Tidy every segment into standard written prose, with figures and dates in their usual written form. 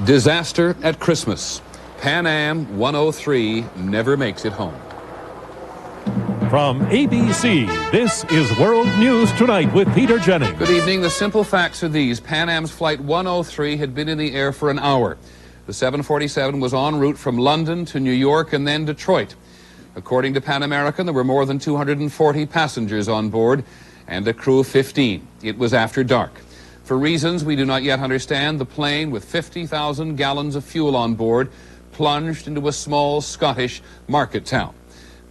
Disaster at Christmas. Pan Am 103 never makes it home. From ABC, this is World News Tonight with Peter Jennings. Good evening. The simple facts are these. Pan Am's Flight 103 had been in the air for an hour. The 747 was en route from London to New York and then Detroit. According to Pan American, there were more than 240 passengers on board and a crew of 15. It was after dark. For reasons we do not yet understand, the plane with 50,000 gallons of fuel on board plunged into a small Scottish market town.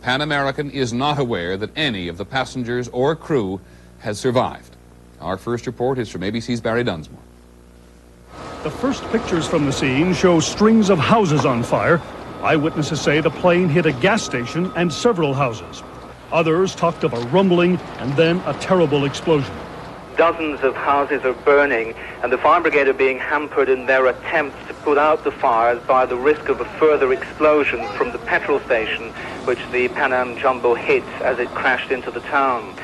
Pan American is not aware that any of the passengers or crew has survived. Our first report is from ABC's Barry Dunsmore. The first pictures from the scene show strings of houses on fire. Eyewitnesses say the plane hit a gas station and several houses. Others talked of a rumbling and then a terrible explosion. Dozens of houses are burning, and the fire brigade are being hampered in their attempts to put out the fires by the risk of a further explosion from the petrol station, which the Pan Am Jumbo hit as it crashed into the town.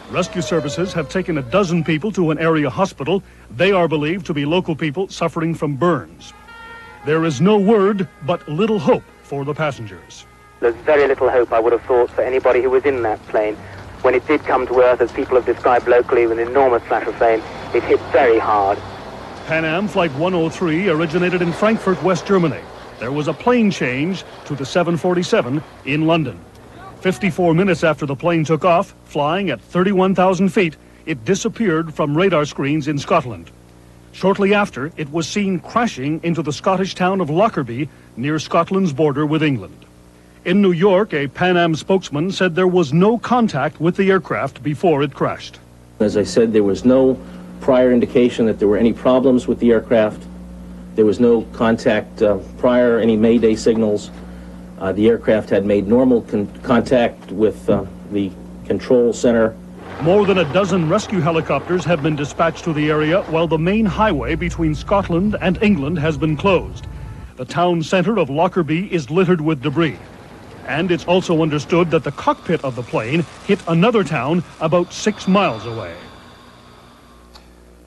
Rescue services have taken a dozen people to an area hospital. They are believed to be local people suffering from burns. There is no word, but little hope for the passengers. There's very little hope, I would have thought, for anybody who was in that plane. When it did come to earth, as people have described locally, with an enormous flash of flame, it hit very hard. Pan Am Flight 103 originated in Frankfurt, West Germany. There was a plane change to the 747 in London. 54 minutes after the plane took off, flying at 31,000 feet, it disappeared from radar screens in Scotland. Shortly after, it was seen crashing into the Scottish town of Lockerbie, near Scotland's border with England. In New York, a Pan Am spokesman said there was no contact with the aircraft before it crashed. As I said, there was no prior indication that there were any problems with the aircraft. There was no contact prior, any Mayday signals. The aircraft had made normal contact with the control center. More than a dozen rescue helicopters have been dispatched to the area, while the main highway between Scotland and England has been closed. The town center of Lockerbie is littered with debris. And it's also understood that the cockpit of the plane hit another town about 6 miles away.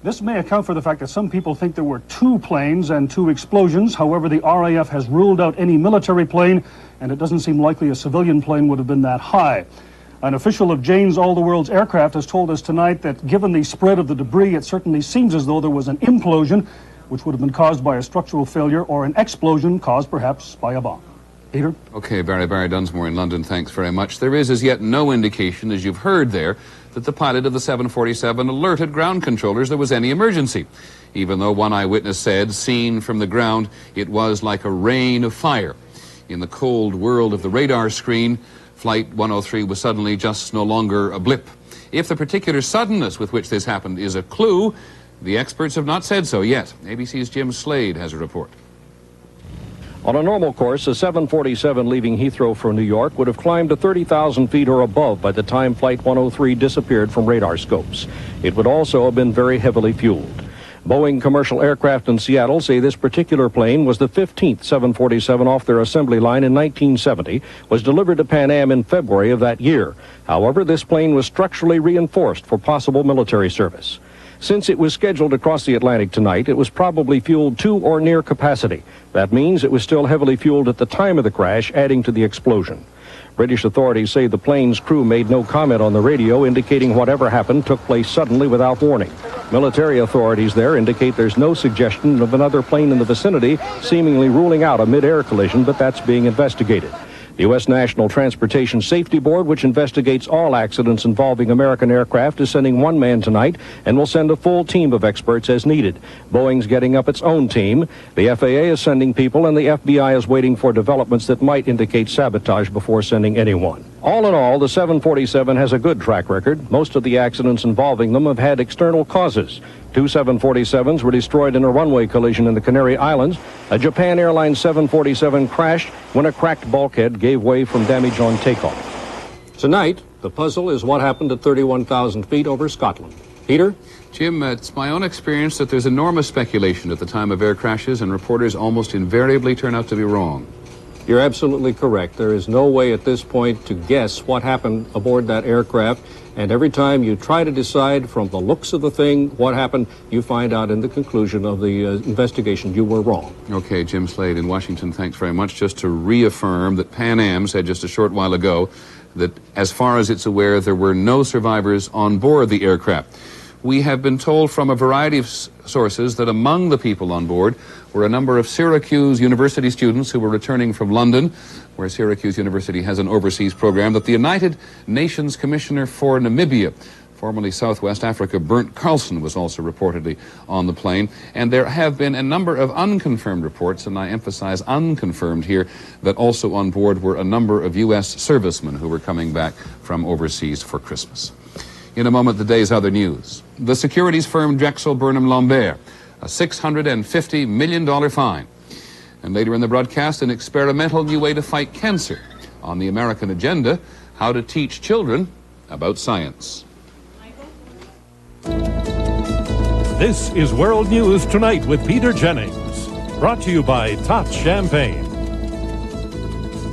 This may account for the fact that some people think there were two planes and two explosions. However, the RAF has ruled out any military plane, and it doesn't seem likely a civilian plane would have been that high. An official of Jane's All the World's Aircraft has told us tonight that given the spread of the debris, it certainly seems as though there was an implosion, which would have been caused by a structural failure, or an explosion caused perhaps by a bomb. Peter? Okay, Barry Dunsmore in London, thanks very much. There is as yet no indication, as you've heard there, that the pilot of the 747 alerted ground controllers there was any emergency. Even though one eyewitness said, seen from the ground, it was like a rain of fire. In the cold world of the radar screen, Flight 103 was suddenly just no longer a blip. If the particular suddenness with which this happened is a clue, the experts have not said so yet. ABC's Jim Slade has a report. On a normal course, a 747 leaving Heathrow for New York would have climbed to 30,000 feet or above by the time Flight 103 disappeared from radar scopes. It would also have been very heavily fueled. Boeing Commercial Aircraft in Seattle say this particular plane was the 15th 747 off their assembly line in 1970, was delivered to Pan Am in February of that year. However, this plane was structurally reinforced for possible military service. Since it was scheduled to cross the Atlantic tonight, it was probably fueled to or near capacity. That means it was still heavily fueled at the time of the crash, adding to the explosion. British authorities say the plane's crew made no comment on the radio, indicating whatever happened took place suddenly without warning. Military authorities there indicate there's no suggestion of another plane in the vicinity, seemingly ruling out a mid-air collision, but that's being investigated. The U.S. National Transportation Safety Board, which investigates all accidents involving American aircraft, is sending one man tonight and will send a full team of experts as needed. Boeing's getting up its own team. The FAA is sending people, and the FBI is waiting for developments that might indicate sabotage before sending anyone. All in all, the 747 has a good track record. Most of the accidents involving them have had external causes. 2 747s were destroyed in a runway collision in the Canary Islands. A Japan Airlines 747 crashed when a cracked bulkhead gave way from damage on takeoff. Tonight, the puzzle is what happened at 31,000 feet over Scotland. Peter? Jim, it's my own experience that there's enormous speculation at the time of air crashes, and reporters almost invariably turn out to be wrong. You're absolutely correct. There is no way at this point to guess what happened aboard that aircraft, And every time you try to decide from the looks of the thing what happened, you find out in the conclusion of the investigation you were wrong. Okay, Jim Slade in Washington, thanks very much. Just to reaffirm that Pan Am said just a short while ago that as far as it's aware, there were no survivors on board the aircraft. We have been told from a variety of sources that among the people on board were a number of Syracuse University students who were returning from London, where Syracuse University has an overseas program, that the United Nations Commissioner for Namibia, formerly Southwest Africa, Bernd Carlson, was also reportedly on the plane. And there have been a number of unconfirmed reports, and I emphasize unconfirmed here, that also on board were a number of U.S. servicemen who were coming back from overseas for Christmas. In a moment, the day's other news. The securities firm Drexel Burnham Lambert, a $650 million fine. And later in the broadcast, an experimental new way to fight cancer. On the American agenda, how to teach children about science. This is World News Tonight with Peter Jennings. Brought to you by Tot Champagne.